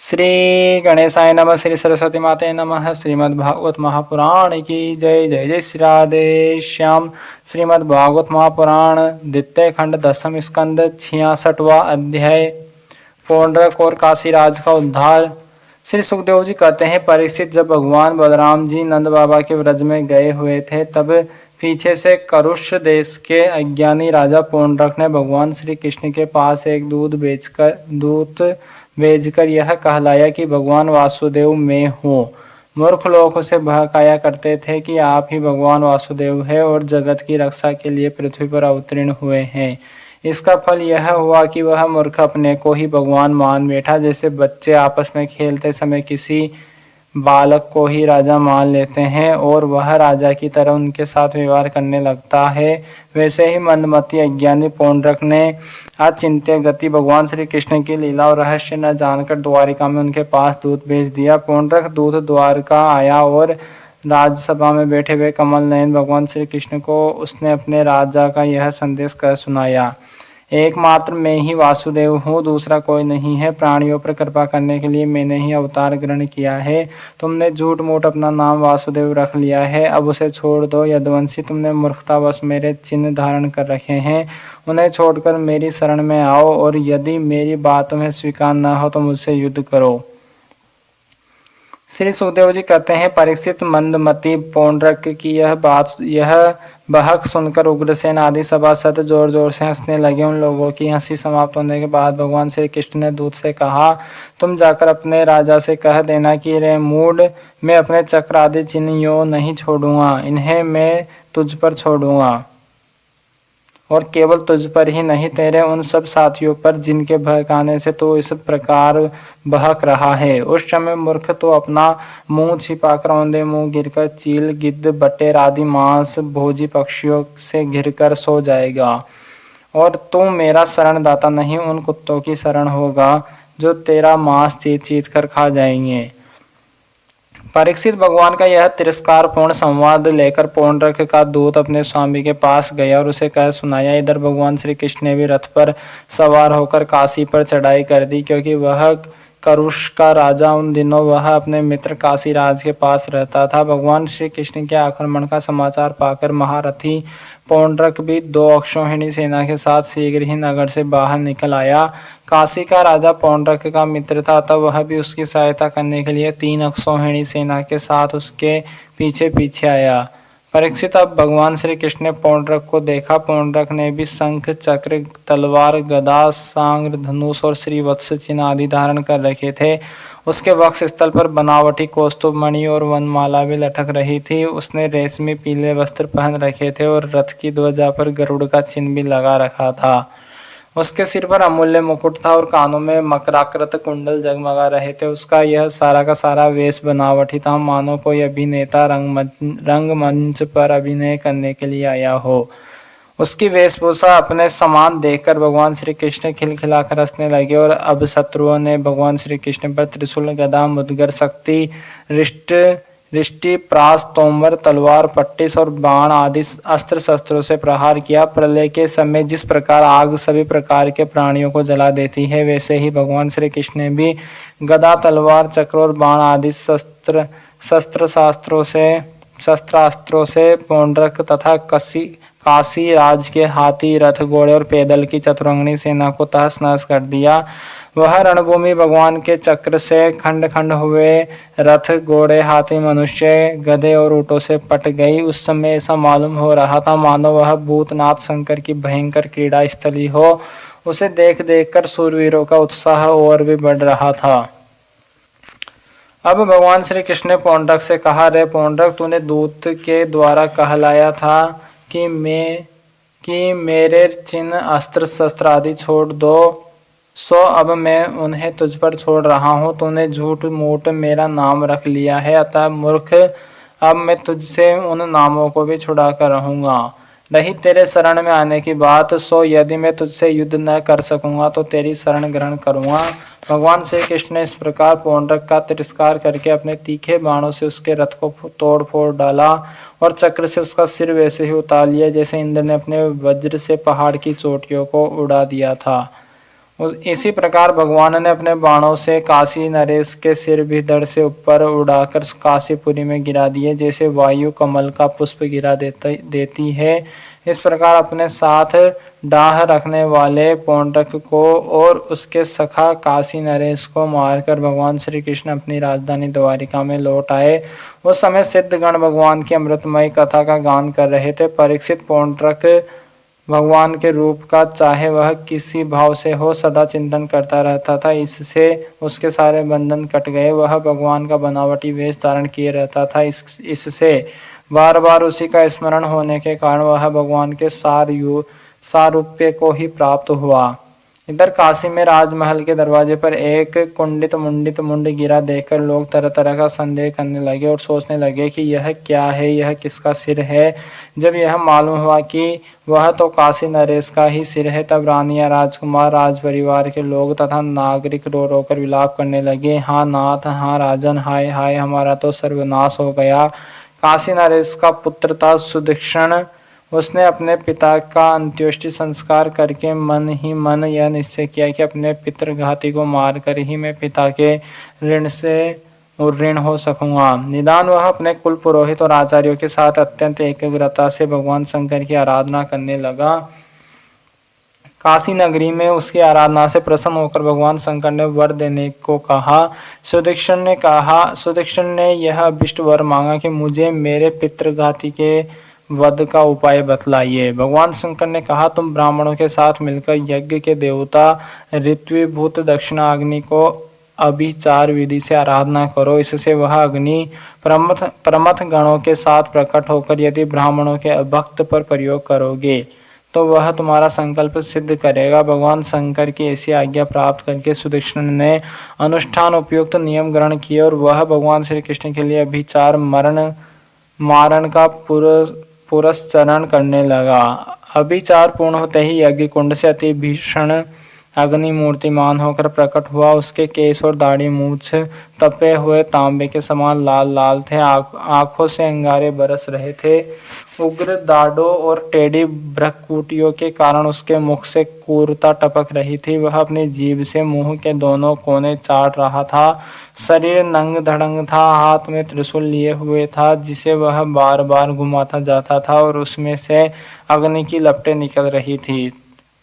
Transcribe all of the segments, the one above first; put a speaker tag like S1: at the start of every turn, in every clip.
S1: श्री गणेशाय नमः। श्री सरस्वती माते नमः। श्रीमद्भागवत महापुराण की जय। जय जय श्री राधे श्याम। श्रीमद्भागवत महापुराण द्वितीय खंड 10वें स्कंद 66वां अध्याय पौंड्रक और काशीराज का उद्धार। श्री सुखदेव जी कहते हैं, परीक्षित, जब भगवान बलराम जी नंद बाबा के व्रज में गए हुए थे तब पीछे से करुष देश के अज्ञानी राजा पौंड्रक ने भगवान श्री कृष्ण के पास एक दूत भेजकर यह कहलाया कि भगवान वासुदेव मैं हूँ। मूर्ख लोग उसे बहकाया करते थे कि आप ही भगवान वासुदेव है और जगत की रक्षा के लिए पृथ्वी पर अवतीर्ण हुए हैं। इसका फल यह हुआ कि वह मूर्ख अपने को ही भगवान मान बैठा। जैसे बच्चे आपस में खेलते समय किसी बालक को ही राजा मान लेते हैं और वह राजा की तरह उनके साथ व्यवहार करने लगता है, वैसे ही मंदमती अज्ञानी पौंड्रक ने अचिंत्य गति भगवान श्री कृष्ण की लीला और रहस्य न जानकर द्वारिका में उनके पास दूत भेज दिया। पौंड्रक दूत द्वारका आया और राजसभा में बैठे हुए कमल नयन भगवान श्री कृष्ण को उसने अपने राजा का यह संदेश कह सुनाया। एकमात्र मैं ही वासुदेव हूँ, दूसरा कोई नहीं है। प्राणियों पर कृपा करने के लिए मैंने ही अवतार ग्रहण किया है। तुमने झूठ मूठ अपना नाम वासुदेव रख लिया है, अब उसे छोड़ दो। यदुवंशी, तुमने मूर्खतावश मेरे चिन्ह धारण कर रखे हैं, उन्हें छोड़कर मेरी शरण में आओ और यदि मेरी बात तुम्हें स्वीकार न हो तो मुझसे युद्ध करो। श्री सुखदेव जी कहते हैं, परीक्षित, मंदमती पौंड्रक की यह बहक सुनकर उग्रसेन आदि सभासद जोर जोर से हंसने लगे। उन लोगों की हंसी समाप्त होने के बाद भगवान श्री कृष्ण ने दूत से कहा, तुम जाकर अपने राजा से कह देना कि रे मूढ़, मैं अपने चक्र आदि चिन्ह यूं नहीं छोड़ूंगा, इन्हें मैं तुझ पर छोड़ूंगा और केवल तुझ पर ही नहीं, तेरे उन सब साथियों पर जिनके बहकाने से तो इस प्रकार बहक रहा है। उस समय मूर्ख तो अपना मुंह छिपाकर औंधे मुंह गिरकर चील, गिद्ध, बटेर आदि मांस भोजी पक्षियों से घिरकर सो जाएगा और तू मेरा शरणदाता नहीं, उन कुत्तों की शरण होगा जो तेरा मांस चीर चीर कर खा जाएंगे। परीक्षित, भगवान का यह तिरस्कार पूर्ण संवाद लेकर पौंड्रक का दूत अपने स्वामी के पास गया और उसे कह सुनाया। इधर भगवान श्री कृष्ण ने भी रथ पर सवार होकर काशी पर चढ़ाई कर दी, क्योंकि वह करुष का राजा उन दिनों वह अपने मित्र काशीराज के पास रहता था। भगवान श्री कृष्ण के आक्रमण का समाचार पाकर महारथी पौंड्रक भी 2 अक्षौहिणी सेना के साथ शीघ्र ही नगर से बाहर निकल आया। काशी का राजा पौंड्रक का मित्र था, तब वह भी उसकी सहायता करने के लिए 3 अक्षौहिणी सेना के साथ उसके पीछे पीछे आया। परीक्षित, अब भगवान श्री कृष्ण ने पौंड्रक को देखा। पौंड्रक ने भी शंख, चक्र, तलवार, गदा, सांग्र, धनुष और श्रीवत्स चिन्ह आदि धारण कर रखे थे। उसके वक्ष स्थल पर बनावटी कौस्तुभ मणि और वनमाला भी लटक रही थी। उसने रेशमी पीले वस्त्र पहन रखे थे और रथ की ध्वजा पर गरुड़ का चिन्ह भी लगा रखा था। उसके सिर पर अमूल्य मुकुट था और कानों में मकराकृत कुंडल जगमगा रहे थे। उसका यह सारा का सारा वेश बनावटी था, मानो कोई अभिनेता रंगमंच पर अभिनय करने के लिए आया हो। उसकी वेशभूषा अपने समान देखकर भगवान श्री कृष्ण खिलखिलाकर हंसने लगे और अब शत्रुओं ने भगवान श्री कृष्ण पर त्रिशूल, गदा, मुद्गर, शक्ति, रिष्टि, प्रास, तोमर, तलवार, पट्टिस और बाण आदि अस्त्र शस्त्रों से प्रहार किया। प्रलय के समय जिस प्रकार आग सभी प्रकार के प्राणियों को जला देती है, वैसे ही भगवान श्री कृष्ण ने भी गदा, तलवार, चक्र और बाण आदि शस्त्रास्त्रों से पौंड्रक तथा काशी राज के हाथी, रथ, घोड़े और पैदल की चतुरंगनी सेना को तहस नहस कर दिया। वह रणभूमि भगवान के चक्र से खंड खंड हुए रथ, घोड़े, हाथी, मनुष्य, गधे और ऊँटों से पट गई। उस समय ऐसा मालूम हो रहा था मानो वह भूतनाथ शंकर की भयंकर क्रीड़ा स्थली हो। उसे देख देख कर सूरवीरों का उत्साह और भी बढ़ रहा था। अब भगवान श्री कृष्ण ने पौंड्रक से कहा, रे पौंड्रक, तूने दूत के द्वारा कहलाया था कि मेरे चिन्ह, अस्त्र शस्त्र आदि छोड़ दो, सो अब मैं उन्हें तुझ पर छोड़ रहा हूँ। तूने झूठ मूठ मेरा नाम रख लिया है, अतः मूर्ख, अब मैं तुझसे उन नामों को भी छुड़ा कर रहूंगा। रही तेरे शरण में आने की बात, सो यदि मैं तुझसे युद्ध न कर सकूंगा तो तेरी शरण ग्रहण करूंगा। भगवान श्री कृष्ण ने इस प्रकार पौंड्रक का तिरस्कार करके अपने तीखे बाणों से उसके रथ को तोड़ फोड़ डाला और चक्र से उसका सिर वैसे ही उतार लिया जैसे इंद्र ने अपने वज्र से पहाड़ की चोटियों को उड़ा दिया था। इसी प्रकार भगवान ने अपने बाणों से काशी नरेश के सिर भी धड़ से ऊपर उड़ाकर काशीपुरी में गिरा दिए, जैसे वायु कमल का पुष्प गिरा देती है। इस प्रकार अपने साथ डाह रखने वाले पौंड्रक को और उसके सखा काशी नरेश को मारकर भगवान श्री कृष्ण अपनी राजधानी द्वारिका में लौट आए। उस समय सिद्धगण भगवान की अमृतमय कथा का गान कर रहे थे। परीक्षित पौंड्रक भगवान के रूप का चाहे वह किसी भाव से हो सदा चिंतन करता रहता था। इससे उसके सारे बंधन कट गए। वह भगवान का बनावटी वेश धारण किए रहता था। इससे बार बार उसी का स्मरण होने के कारण वह भगवान के सारूप्य को ही प्राप्त हुआ। इधर काशी में राजमहल के दरवाजे पर एक कुंडित मुंडित मुंड गिरा देखकर लोग तरह तरह का संदेह करने लगे और सोचने लगे कि यह क्या है, यह किसका सिर है। जब यह मालूम हुआ कि वह तो काशी नरेश का ही सिर है, तब रानियां, राजकुमार, राज परिवार के लोग तथा नागरिक रो रो कर विलाप करने लगे। हाँ नाथ, हाँ राजन, हाय हाय, हमारा तो सर्वनाश हो गया। काशी नरेश का पुत्र था सुदक्षिण। उसने अपने पिता का अंत्येष्टि संस्कार करके मन ही मन यह निश्चय किया कि अपने पितृघाती को मारकर ही मैं पिता के ऋण से ऋण हो सकूंगा। निदान वह अपने कुल पुरोहित और आचार्यों के साथ अत्यंत एकाग्रता से भगवान शंकर की आराधना करने लगा। काशी नगरी में उसकी आराधना से प्रसन्न होकर भगवान शंकर ने वर देने को कहा। सुदक्षिण ने यह अभिष्ट वर मांगा कि मुझे मेरे पितृघाती के वध का उपाय बतलाइए। भगवान शंकर ने कहा, तुम ब्राह्मणों के साथ मिलकर यज्ञ के देवता ऋत्विभूत दक्षिणाग्नि को अभिचार विधि से आराधना करो। इससे वह अग्नि प्रमथ गणों के साथ प्रकट होकर यदि ब्राह्मणों के अभक्त पर प्रयोग करोगे तो वह तुम्हारा संकल्प सिद्ध करेगा। भगवान शंकर की ऐसी आज्ञा प्राप्त करके सुदक्षिण ने अनुष्ठान उपयुक्त नियम ग्रहण किए और वह भगवान श्री कृष्ण के लिए अभिचार मारण का पुरस्चरण करने लगा। अभिचार पूर्ण होते ही यज्ञ कुंड से अति भीषण अग्नि मूर्तिमान होकर प्रकट हुआ। उसके केश और दाढ़ी मूछ तपे हुए तांबे के समान लाल लाल थे। आंखों से अंगारे बरस रहे थे। उग्र दाढ़ों और टेढ़ी भ्रकुटियों के कारण उसके मुख से क्रूरता टपक रही थी। वह अपनी जीभ से मुंह के दोनों कोने चाट रहा था। शरीर नंग धड़ंग था। हाथ में त्रिशूल लिए हुए था, जिसे वह बार बार घुमाता जाता था और उसमें से अग्नि की लपटें निकल रही थी।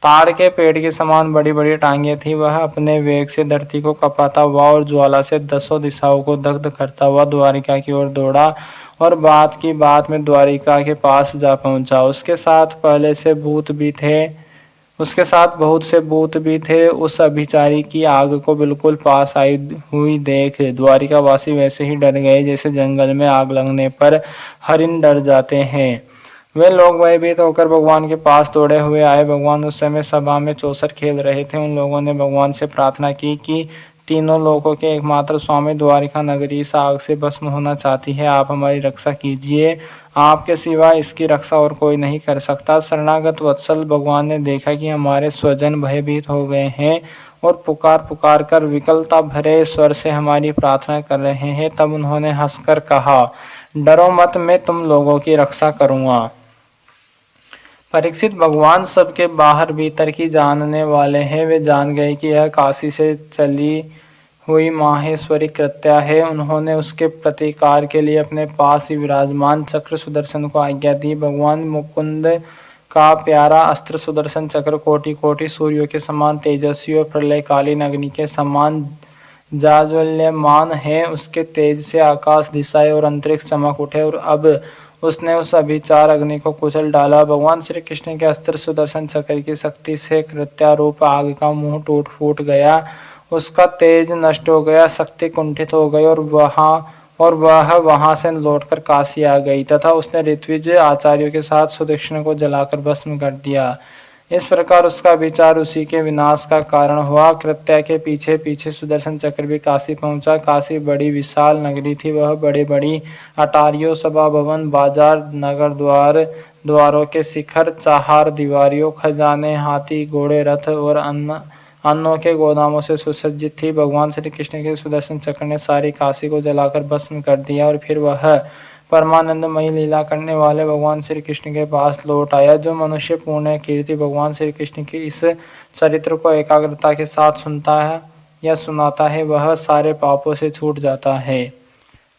S1: ताड़ के पेड़ के समान बड़ी बड़ी टांगे थी। वह अपने वेग से धरती को कपाता हुआ और ज्वाला से दसों दिशाओं को दग्ध करता हुआ द्वारिका की ओर दौड़ा और बात की बात में द्वारिका के पास जा पहुंचा। उसके साथ बहुत से भूत भी थे। उस अभिचारी की आग को बिल्कुल पास आई हुई देख द्वारिका वासी वैसे ही डर गए जैसे जंगल में आग लगने पर हरिण डर जाते हैं। वे लोग भयभीत होकर भगवान के पास दौड़े हुए आए। भगवान उस समय सभा में चौसर खेल रहे थे। उन लोगों ने भगवान से प्रार्थना की कि तीनों लोगों के एकमात्र स्वामी द्वारिका नगरी इस आग से भस्म होना चाहती है। आप हमारी रक्षा कीजिए। आपके सिवा इसकी रक्षा और कोई नहीं कर सकता। शरणागत वत्सल भगवान ने देखा कि हमारे स्वजन भयभीत हो गए हैं और पुकार पुकार कर विकलता भरे स्वर से हमारी प्रार्थना कर रहे हैं। तब उन्होंने हंसकर कहा, डरो मत, मैं तुम लोगों की रक्षा करूंगा। परीक्षित, भगवान सबके बाहर भीतर की जानने वाले हैं। वे जान गए कि यह काशी से चली हुई माहेश्वरी कृत्या है। उन्होंने उसके प्रतिकार के लिए अपने पास ही विराजमान चक्र सुदर्शन को आज्ञा दी। भगवान मुकुंद का प्यारा अस्त्र सुदर्शन चक्र कोटि कोटि सूर्यों के समान तेजस्वी और प्रलयकालीन अग्नि के समान जाज्वल्यमान है। उसके तेज से आकाश, दिशाएं और अंतरिक्ष चमक उठे और अब उसने उस अभिचार अग्नि को कुचल डाला। भगवान श्री कृष्ण के अस्त्र सुदर्शन चक्र की शक्ति से कृत्यारूप आग का मुंह टूट फूट गया। उसका तेज नष्ट हो गया, शक्ति कुंठित हो गई और वह वहां से लौटकर काशी आ गई तथा उसने ऋत्विज आचार्यों के साथ सुदक्षिण को जलाकर भस्म कर दिया। इस प्रकार उसका विचार उसी के विनाश का कारण हुआ। कृत्या के पीछे पीछे सुदर्शन चक्र भी काशी पहुंचा। काशी बड़ी विशाल नगरी थी। वह बड़ी बड़ी अटारियों, सभा भवन, बाजार, नगर द्वारों के शिखर, चाहार दीवारियों, खजाने, हाथी, घोड़े, रथ और अन्नों के गोदामों से सुसज्जित थी। भगवान श्री कृष्ण के सुदर्शन चक्र ने सारी काशी को जलाकर भस्म कर दिया और फिर वह परमानंदमयी लीला करने वाले भगवान श्री कृष्ण के पास लौट आया। जो मनुष्य पुण्य कीर्ति भगवान श्री कृष्ण की इस चरित्र को एकाग्रता के साथ सुनता है या सुनाता है वह सारे पापों से छूट जाता है।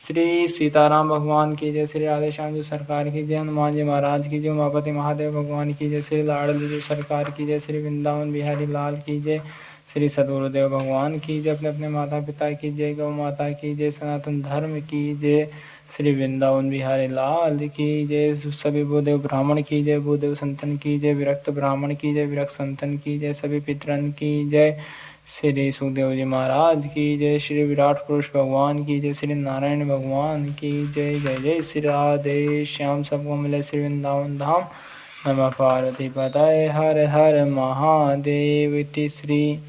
S1: श्री सीताराम भगवान की जय, श्री राधे श्याम जी सरकार की जय, हनुमान जी महाराज की जय, उमापति महादेव भगवान की जय, श्री लाडली जी सरकार की जय, श्री वृंदावन बिहारी लाल की जय, श्री सदगुरुदेव भगवान की जय, अपने अपने माता पिता की जय, गौ माता की जय, सनातन धर्म की जय, श्री वृंदावन बिहारी लाल की जय, सभी भूदेव ब्राह्मण की जय, भूदेव संतन की जय, विरक्त ब्राह्मण की जय, विरक्त संतन की जय, सभी पितरन की जय, श्री सुखदेव जी महाराज की जय, श्री विराट पुरुष भगवान की जय, श्री नारायण भगवान की जय। जय जय श्री राधे श्याम, सबको मिले श्री वृंदावन धाम। नमः पार्वती पतये हर हर महादेव। इति श्री